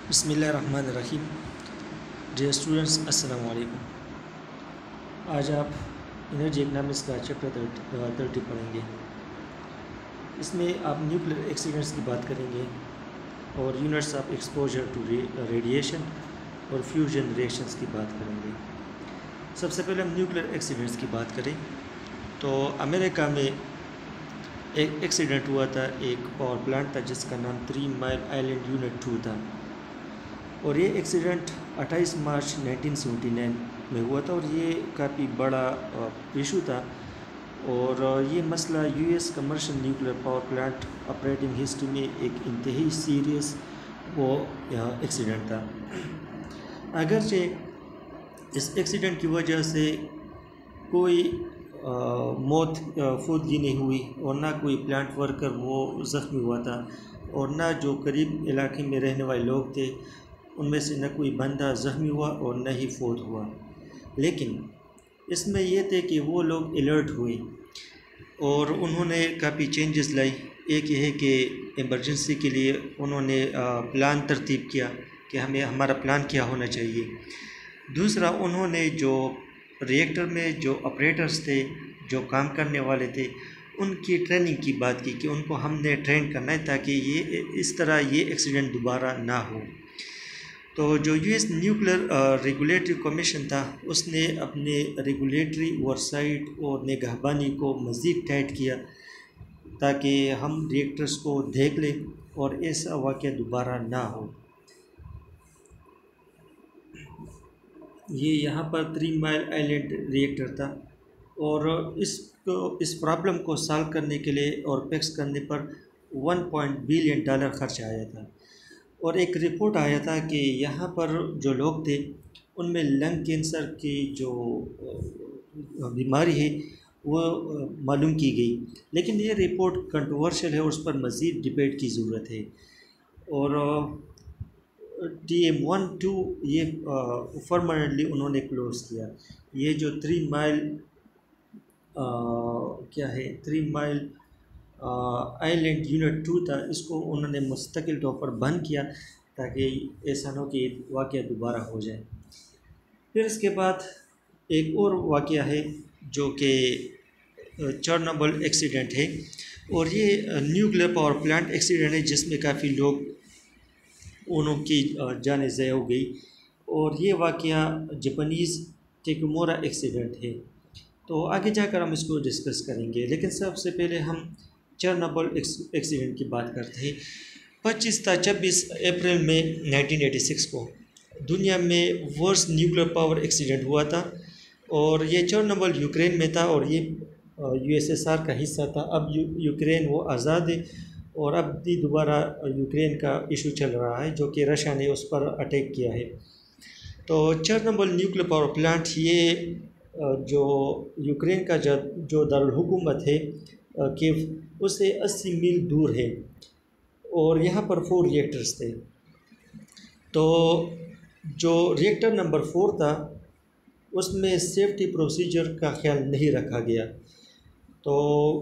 बिस्मिल्लाहिर्रहमानिर्रहीम। Dear students, अस्सलाम वालेकुम। आज आप एनर्जी इकनॉमिक्स का चैप्टर 30 पढ़ेंगे। इसमें आप न्यूक्लियर एक्सीडेंट्स की बात करेंगे और units of exposure to radiation और फ्यूजन रिएक्शंस की बात करेंगे। सबसे पहले हम न्यूक्लियर एक्सीडेंट्स की बात करें तो अमेरिका में एक एक्सीडेंट हुआ था। एक पावर प्लांट था जिसका नाम 3 माइल आइलैंड यूनिट 2 था और ये एक्सीडेंट 28 मार्च 1979 में हुआ था और ये काफ़ी बड़ा इशू था। और ये मसला US commercial nuclear power plant operating history में एक इंतहाई सीरियस वो एक्सीडेंट था। अगरचे इस एक्सीडेंट की वजह से कोई मौत फौतगी नहीं हुई और ना कोई प्लांट वर्कर वो ज़ख्मी हुआ था और ना जो करीब इलाके में रहने वाले लोग थे उनमें से न कोई बंदा ज़ख्मी हुआ और न ही फौत हुआ। लेकिन इसमें यह थे कि वो लोग अलर्ट हुए और उन्होंने काफ़ी चेंजेस लाई। एक ये है कि इमरजेंसी के लिए उन्होंने प्लान तरतीब किया कि हमें हमारा प्लान क्या होना चाहिए। दूसरा, उन्होंने जो रिएक्टर में जो ऑपरेटर्स थे, जो काम करने वाले थे, उनकी ट्रेनिंग की बात की कि उनको हमने ट्रेन करना है ताकि ये इस तरह ये एक्सीडेंट दोबारा ना हो। तो जो यूएस न्यूक्लियर रेगुलेटरी कमीशन था उसने अपने रेगुलेटरी ओवरसाइट और निगहबानी को मज़ीद टाइट किया ताकि हम रिएक्टर्स को देख लें और ऐसा वाक़या दोबारा ना हो। ये यहाँ पर 3 माइल आइलैंड रिएक्टर था और इस प्रॉब्लम को सॉल्व करने के लिए और फिक्स करने पर $1 बिलियन खर्च आया था। और एक रिपोर्ट आया था कि यहाँ पर जो लोग थे उनमें लंग कैंसर की जो बीमारी है वो मालूम की गई। लेकिन ये रिपोर्ट कंट्रोवर्शियल है और उस पर मज़ीद डिबेट की ज़रूरत है। और TM12 ये परमानेंटली उन्होंने क्लोज़ किया। ये जो 3 माइल क्या है 3 माइल आइलैंड यूनिट 2 था, इसको उन्होंने मुस्तकिल तौर पर बंद किया ताकि ऐसा न हो कि वाक़या दोबारा हो जाए। फिर इसके बाद एक और वाक़या है जो कि चेरनोबिल एक्सीडेंट है और ये न्यूक्लियर पावर प्लांट एक्सीडेंट है जिसमें काफ़ी लोग उनकी जानें ज़ाया हो गई। और ये वाक़या जापानीज़ टेकुमोरा एक्सीडेंट है। तो आगे जाकर हम इसको डिस्कस करेंगे, लेकिन सबसे पहले हम चेरनोबिल एक्सीडेंट की बात करते हैं। 26 अप्रैल में 1986 को दुनिया में वर्स्ट न्यूक्लियर पावर एक्सीडेंट हुआ था और ये चेरनोबिल यूक्रेन में था और ये यूएसएसआर का हिस्सा था। अब यूक्रेन वो आज़ाद है और अब भी दोबारा यूक्रेन का इशू चल रहा है जो कि रशिया ने उस पर अटैक किया है। तो चेरनोबिल न्यूक्लियर पावर प्लांट ये जो यूक्रेन का जो दारुल हुकूमत है कीव, उससे 80 मील दूर है और यहाँ पर 4 रिएक्टर्स थे। तो जो रिएक्टर नंबर 4 था उसमें सेफ्टी प्रोसीजर का ख्याल नहीं रखा गया। तो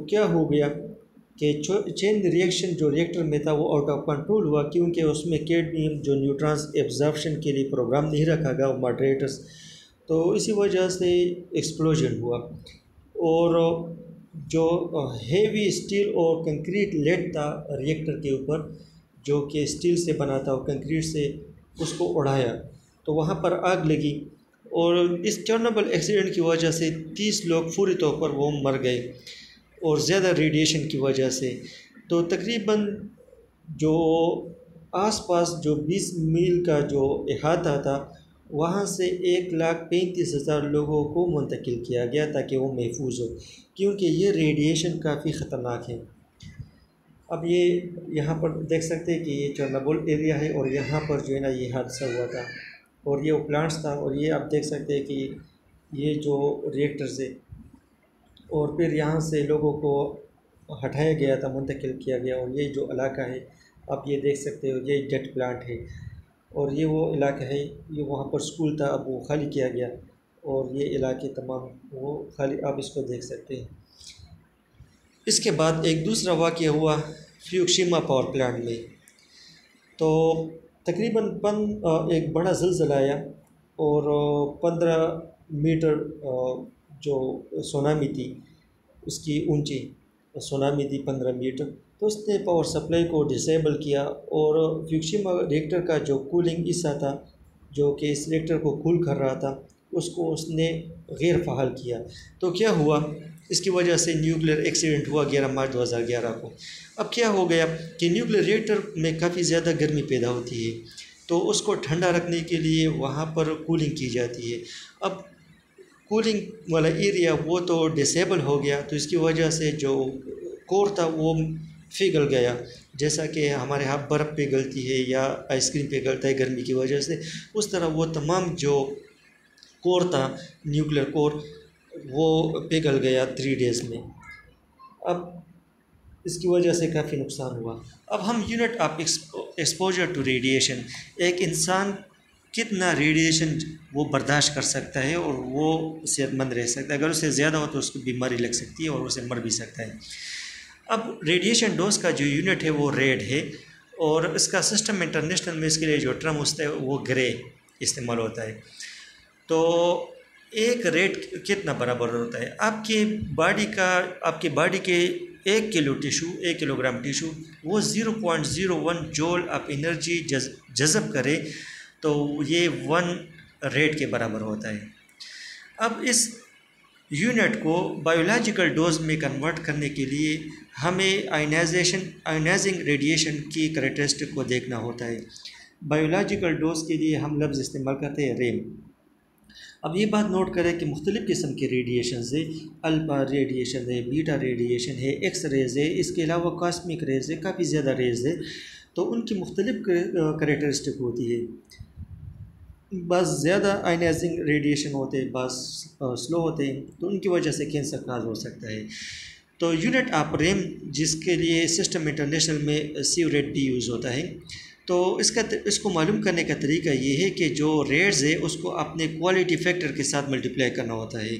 क्या हो गया कि चेन रिएक्शन जो रिएक्टर में था वो आउट ऑफ कंट्रोल हुआ क्योंकि उसमें कैडमियम जो न्यूट्रॉन्स एब्जॉर्प्शन के लिए प्रोग्राम नहीं रखा गया मॉडरेटर्स। तो इसी वजह से एक्सप्लोजन हुआ और जो हेवी स्टील और कंक्रीट लेड था रिएक्टर के ऊपर जो कि स्टील से बना था और कंक्रीट से उसको उड़ाया तो वहाँ पर आग लगी और इस चेरनोबिल एक्सीडेंट की वजह से 30 लोग पूरी तौर पर वो मर गए और ज़्यादा रेडिएशन की वजह से। तो तकरीबन जो आसपास जो 20 मील का जो अहाता था वहाँ से 1,35,000 लोगों को मुंतकिल किया गया ताकि वो महफूज हो क्योंकि ये रेडिएशन काफ़ी ख़तरनाक है। अब ये यहाँ पर देख सकते हैं कि ये चेरनोबिल एरिया है और यहाँ पर जो है ना ये हादसा हुआ था और ये वो प्लांट्स था और ये आप देख सकते हैं कि ये जो रिएक्टर्स है और फिर यहाँ से लोगों को हटाया गया था, मुंतकिल किया गया। और ये जो इलाका है आप ये देख सकते हो ये जेट प्लांट है और ये वो इलाका है, ये वहाँ पर स्कूल था अब वो खाली किया गया और ये इलाके तमाम वो खाली आप इसको देख सकते हैं। इसके बाद एक दूसरा वाक़या हुआ फ्यूकुशिमा पावर प्लांट में। तो एक बड़ा ज़लज़ला आया और 15 मीटर जो सुनामी थी उसकी ऊंची सुनामी थी 15 मीटर। तो उसने पावर सप्लाई को डिसेबल किया और फ्यूकुशिमा रिएक्टर का जो कूलिंग हिस्सा था जो कि इस रिएक्टर को कूल कर रहा था उसको उसने गैर फ़ाल किया। तो क्या हुआ, इसकी वजह से न्यूक्लियर एक्सीडेंट हुआ 11 मार्च 2011 को। अब क्या हो गया कि न्यूक्लियर रिएक्टर में काफ़ी ज़्यादा गर्मी पैदा होती है, तो उसको ठंडा रखने के लिए वहाँ पर कूलिंग की जाती है। अब कूलिंग वाला एरिया वो तो डिसेबल हो गया, तो इसकी वजह से जो कोर था वो पिघल गया, जैसा कि हमारे यहाँ बर्फ़ पिघलती है या आइसक्रीम पिघलता है गर्मी की वजह से, उस तरह वो तमाम जो कोर था न्यूक्लियर कोर वो पिघल गया 3 डेज़ में। अब इसकी वजह से काफ़ी नुकसान हुआ। अब हम unit of exposure to radiation, एक इंसान कितना रेडिएशन वो बर्दाश्त कर सकता है और वो सेहतमंद रह सकता है। अगर उससे ज़्यादा हो तो उसको बीमारी लग सकती है और उसे मर भी सकता है। अब रेडिएशन डोज का जो यूनिट है वो रेड है और इसका सिस्टम इंटरनेशनल में इसके लिए जो टर्म होता है वो ग्रे इस्तेमाल होता है। तो एक रेड कितना बराबर होता है, आपके बॉडी के 1 टिशू वो 0.01 जूल ऑफ एनर्जी जज़ब करे तो ये 1 रेड के बराबर होता है। अब इस यूनिट को बायोलॉजिकल डोज में कन्वर्ट करने के लिए हमें आयनाइजिंग रेडिएशन की करैक्टरिस्टिक को देखना होता है। बायोलॉजिकल डोज के लिए हम लफ्ज़ इस्तेमाल करते हैं रेम। अब ये बात नोट करें कि मुख्तलिफ़ किस्म के रेडिएशन है, अल्फ़ा रेडिएशन है, बीटा रेडिएशन है, एक्स रेज़ है, इसके अलावा कॉस्मिक रेज़ है, काफ़ी ज़्यादा रेज़ है। तो उनकी मुख्तलिफ़ करैक्टरिस्टिक होती है। बस ज़्यादा आयनाइजिंग रेडिएशन होते हैं, बस स्लो होते हैं, तो उनकी वजह से कैंसर काज हो सकता है। तो यूनिट ऑफ रेम जिसके लिए सिस्टम इंटरनेशनल में सीवरेट डी यूज़ होता है, तो इसको मालूम करने का तरीका ये है कि जो रेट्स है उसको अपने क्वालिटी फैक्टर के साथ मल्टीप्लाई करना होता है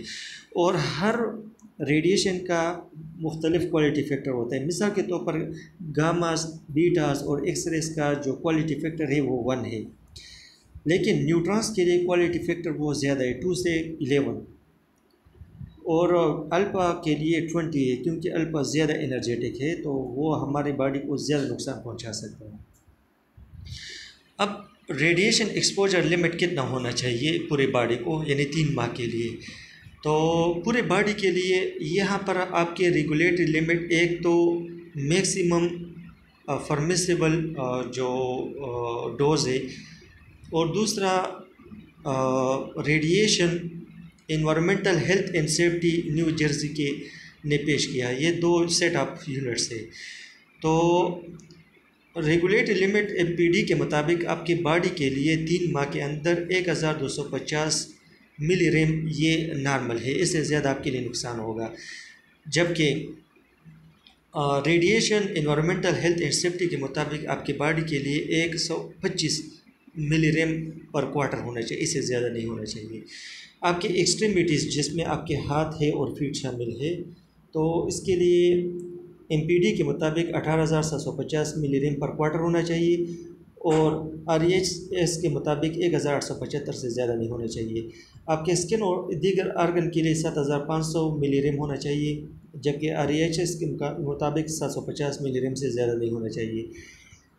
और हर रेडिएशन का मुख्तलिफ क्वालिटी फैक्टर होता है। मिसाल के तौर पर गामास, बीटास और एक्सरेस का जो क्वालिटी फैक्टर है वो 1 है, लेकिन न्यूट्रॉन्स के लिए क्वालिटी फैक्टर बहुत ज़्यादा है, 2 से 11, और अल्फ़ा के लिए 20 है, क्योंकि अल्फ़ा ज़्यादा एनर्जेटिक है तो वो हमारी बॉडी को ज़्यादा नुकसान पहुंचा सकता है। अब रेडिएशन एक्सपोजर लिमिट कितना होना चाहिए पूरे बॉडी को, यानी 3 माह के लिए? तो पूरे बॉडी के लिए यहाँ पर आपके रेगुलेटरी लिमिट एक तो मैक्सिमम परमिसिबल जो डोज है, और दूसरा radiation environmental health and safety new Jersey के ने पेश किया। ये 2 सेट ऑफ यूनिट्स है। तो रेगुलेटरी लिमिट एमपीडी के मुताबिक आपकी बॉडी के लिए 3 माह के अंदर 1250 मिलीरेम ये नॉर्मल है, इससे ज़्यादा आपके लिए नुकसान होगा। जबकि radiation environmental health and safety के मुताबिक आपकी बॉडी के लिए 125 मिलीरेम पर क्वार्टर होना चाहिए, इससे ज़्यादा नहीं होना चाहिए। आपके एक्सट्रीमिटीज़ जिसमें आपके हाथ है और फीट शामिल है, तो इसके लिए एमपीडी के मुताबिक 18,750 मिलीरेम पर क्वार्टर होना चाहिए और आरईएचएस के मुताबिक 1,875 से ज़्यादा नहीं होना चाहिए। आपके स्किन और दीगर आर्गन के लिए 7,500 मिलीरेम होना चाहिए, जबकि आरईएचएस के मुताबिक 750 मिलीरेम से ज़्यादा नहीं होना चाहिए।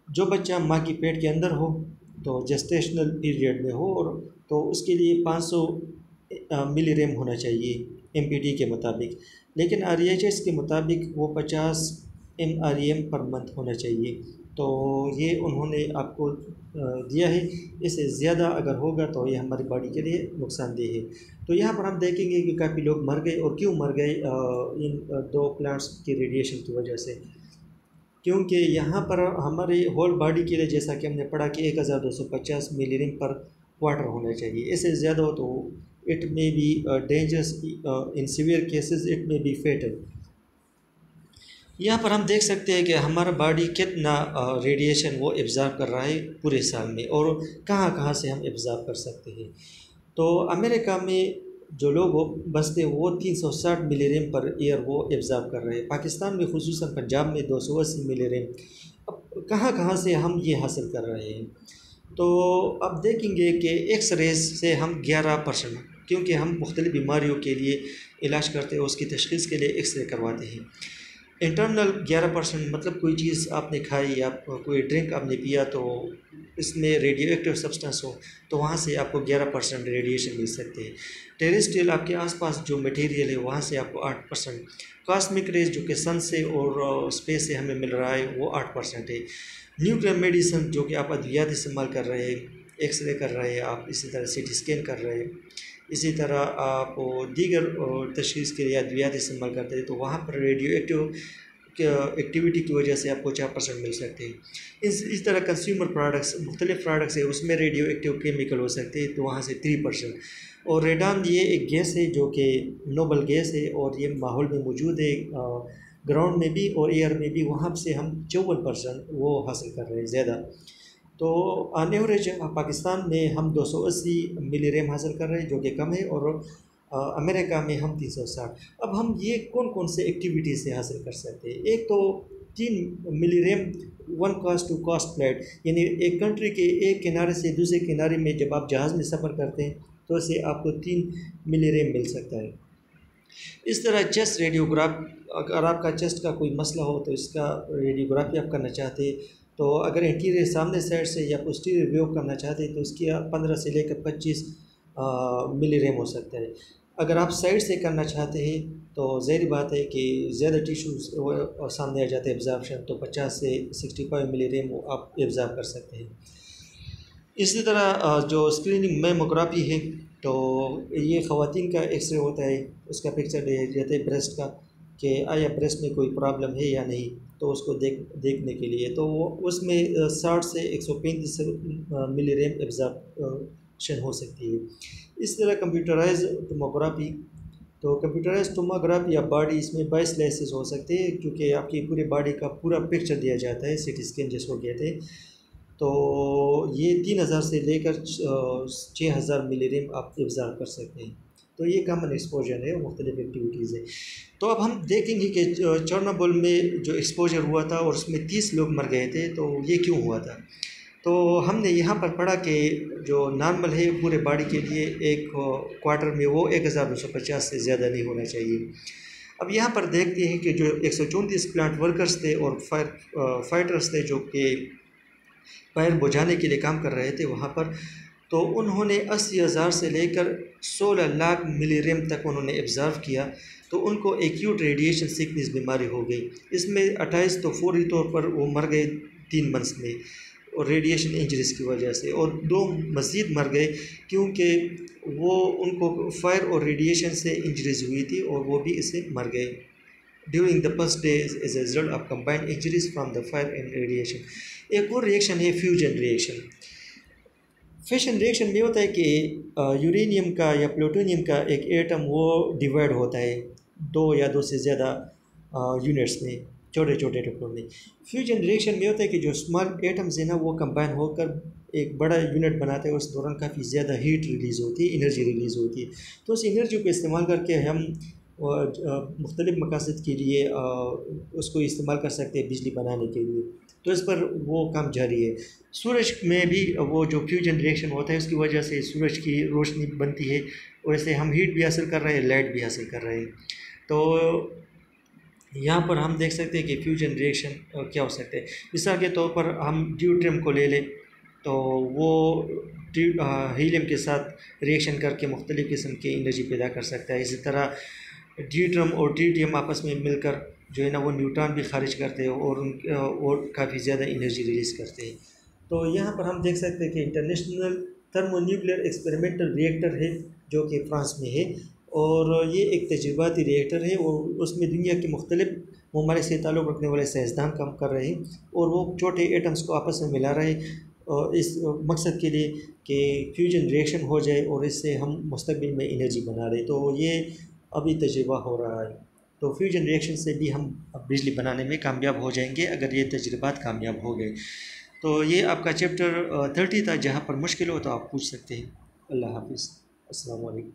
जो बच्चा माँ की पेट के अंदर हो तो जेस्टेशनल पीरियड में हो और तो उसके लिए 500 मिलीरेम होना चाहिए एमपीडी के मुताबिक, लेकिन आरईएचएस के मुताबिक वो 50 mrem पर मंथ होना चाहिए। तो ये उन्होंने आपको दिया है, इससे ज़्यादा अगर होगा तो ये हमारी बॉडी के लिए नुकसानदेह है। तो यहाँ पर हम देखेंगे कि काफ़ी लोग मर गए, और क्यों मर गए इन 2 प्लांट्स की रेडिएशन की वजह से, क्योंकि यहाँ पर हमारे होल बॉडी के लिए जैसा कि हमने पढ़ा कि 1250 मिलीरेम पर क्वार्टर होना चाहिए। इससे ज़्यादा हो तो it may be dangerous, in severe cases it may be fatal. यहाँ पर हम देख सकते हैं कि हमारा बॉडी कितना रेडिएशन वो एब्ज़ॉर्ब कर रहा है पूरे साल में, और कहाँ कहाँ से हम एब्ज़ॉर्ब कर सकते हैं। तो अमेरिका में जो लोग बसते हैं वो 360 मिलीरेम पर ईयर वो एब्ज़ॉर्ब कर रहे हैं। पाकिस्तान में खुसूसन पंजाब में 280 मिलीरेम। अब कहाँ कहाँ से हम ये हासिल कर रहे हैं? तो अब देखेंगे कि एक्स रेज से हम 11%, क्योंकि हम मुख्तलिफ़ बीमारियों के लिए इलाज करते हैं, उसकी तशख़ीस के लिए एक्स रे करवाते हैं। इंटरनल 11%, मतलब कोई चीज़ आपने खाई या कोई ड्रिंक आपने पिया तो इसमें रेडियो एक्टिव सब्सटेंस हो, तो वहाँ से आपको 11% रेडिएशन मिल सकते हैं। टेरेस्ट्रियल आपके आसपास जो मटेरियल है वहाँ से आपको 8%। कॉस्मिक रेज जो कि सन से और स्पेस से हमें मिल रहा है वो 8% है। न्यूक्लियर मेडिसिन जो कि आप अद्वियात इस्तेमाल कर रहे हैं, एक्सरे कर रहे हैं आप, इसी तरह सीटी स्कैन कर रहे हैं, इसी तरह आप दीगर तशख़ीस के लिए अद्वियात इस्तेमाल करते हैं, तो वहाँ पर रेडियो एक्टिव एक्टिविटी की वजह से आपको 4% मिल सकते हैं। इस तरह कंज्यूमर प्रोडक्ट्स, मुख्तलिफ प्रोडक्ट्स है, उसमें रेडियो एक्टिव केमिकल हो सकते हैं, तो वहाँ से 3%। और रेडान ये एक गैस है जो कि नोबल गैस है और ये माहौल में मौजूद है, ग्राउंड में भी और एयर में भी, वहाँ से हम 54% वो हासिल कर रहे हैं ज़्यादा। तो ऑन एवरेज पाकिस्तान में हम 280 मिलीरेम हासिल कर रहे हैं जो कि कम है, और अमेरिका में हम 360। अब हम ये कौन कौन से एक्टिविटी से हासिल कर सकते हैं? एक तो 3 millirem one coast to coast flight, यानी एक कंट्री के एक किनारे से दूसरे किनारे में जब आप जहाज़ में सफ़र करते हैं तो इससे आपको 3 मिलीरेम मिल सकता है। इस तरह चेस्ट रेडियोग्राफ, अगर आपका चेस्ट का कोई मसला हो तो इसका रेडियोग्राफी आप करना चाहते हैं, तो अगर इंटीरियर सामने साइड से या पोस्टीरियर व्यू करना चाहते हैं तो इसकी 15 से लेकर 25 मिलीरेम हो सकता है। अगर आप साइड से करना चाहते हैं तो ज़ाहिर बात है कि ज़्यादा टिश्यूज़ सामने आ जाते हैं एब्जॉर्प्शन, तो 50 से 65 मिलीरेम आप एब्जॉर्ब कर सकते हैं। इसी तरह जो स्क्रीनिंग मैमोग्राफी है, तो ये ख़वातीन का एक्सरे होता है, उसका पिक्चर दिया जाता है ब्रेस्ट का कि आया ब्रेस्ट में कोई प्रॉब्लम है या नहीं, तो उसको देखने के लिए तो वो उसमें 60 से 135 मिलीरेम एब्जॉर्प्शन हो सकती है। इस तरह कंप्यूटराइज टोमोग्राफी, तो कंप्यूटराइज टोमोग्राफी या बॉडी, इसमें 22 लेसेस हो सकते हैं क्योंकि आपकी पूरी बॉडी का पूरा पिक्चर दिया जाता है, सिटी स्कैन जिसको कहते हैं। तो ये 3000 से लेकर 6000 मिलीरेम आप एब्जॉर्ब कर सकते हैं। तो ये कॉमन एक्सपोजर है, मुख्तलिफ एक्टिविटीज़ है। तो अब हम देखेंगे कि चेरनोबिल में जो एक्सपोजर हुआ था और उसमें 30 लोग मर गए थे, तो ये क्यों हुआ था? तो हमने यहाँ पर पढ़ा कि जो नॉर्मल है पूरे बॉडी के लिए एक क्वार्टर में वो 1250 से ज़्यादा नहीं होना चाहिए। अब यहाँ पर देखते हैं कि जो 134 प्लांट वर्कर्स थे और फाइटर्स थे जो कि फायर बुझाने के लिए काम कर रहे थे वहाँ पर, तो उन्होंने 80,000 से लेकर 16 लाख मिलीरेम तक उन्होंने एब्जॉर्व किया, तो उनको एक्यूट रेडिएशन सिकनेस बीमारी हो गई। इसमें 28 तो फौरी तौर पर वो मर गए 3 मंथ्स में और रेडिएशन इंजरीज़ की वजह से, और 2 मज़ीद मर गए क्योंकि वो उनको फायर और रेडिएशन से इंजरीज़ हुई थी और वो भी इससे मर गए during the first day as a result of combined injuries from the fire and radiation. एक और रिएक्शन है फ्यूजन रिएक्शन। फिशन रिएक्शन में होता है कि यूरेनियम का या प्लूटोनियम का एक एटम वो डिवाइड होता है 2 या 2 से ज़्यादा यूनिट्स में, छोटे छोटे टुकड़ों में। फ्यूजन रिएक्शन में होता है कि जो स्मॉल एटम्स है ना वो कंबाइन होकर एक बड़ा यूनिट बनाते हैं, उस दौरान काफ़ी ज़्यादा हीट रिलीज़ होती है, एनर्जी रिलीज़ होती है। तो उस एनर्जी को इस्तेमाल करके हम मुख्तलिफ़ मकासद के लिए उसको इस्तेमाल कर सकते हैं बिजली बनाने के लिए, तो इस पर वो काम जारी है। सूरज में भी वो जो फ्यूजन रिएक्शन होता है उसकी वजह से सूरज की रोशनी बनती है और इससे हम हीट भी हासिल कर रहे हैं, लाइट भी हासिल कर रहे हैं। तो यहाँ पर हम देख सकते हैं कि फ्यूजन रिएक्शन क्या हो सकते हैं। मिसाल के तौर पर हम ड्यूट्रियम को ले लें, तो वो हीलियम के साथ रिएक्शन करके मुख्तलिफ़ किस्म की एनर्जी पैदा कर सकता है। इसी तरह ड्यूट्रियम और ट्रिटियम आपस में मिलकर जो है ना वो न्यूट्रॉन भी खारिज करते हैं और काफ़ी ज़्यादा एनर्जी रिलीज़ करते हैं। तो यहाँ पर हम देख सकते हैं कि इंटरनेशनल थर्मोन्यूक्लियर एक्सपेरिमेंटल रिएक्टर है जो कि फ्रांस में है, और ये एक तजुर्बाती रिएक्टर है और उसमें दुनिया के मुख्तलिफ ममालिक से ताल्लुक़ रखने वाले साइंसदान काम कर रहे हैं और वो छोटे एटम्स को आपस में मिला रहे और इस मकसद के लिए कि फ्यूजन रिएक्शन हो जाए और इससे हम मुस्तक़बिल में एनर्जी बना रहे। तो ये अभी तजुर्बा हो रहा है। तो फ्यूजन रिएक्शन से भी हम बिजली बनाने में कामयाब हो जाएंगे अगर ये तजुर्बात कामयाब हो गए। तो ये आपका चैप्टर 30 था। जहाँ पर मुश्किल हो तो आप पूछ सकते हैं। अल्लाह हाफ़िज़। अस्सलाम वालेकुम।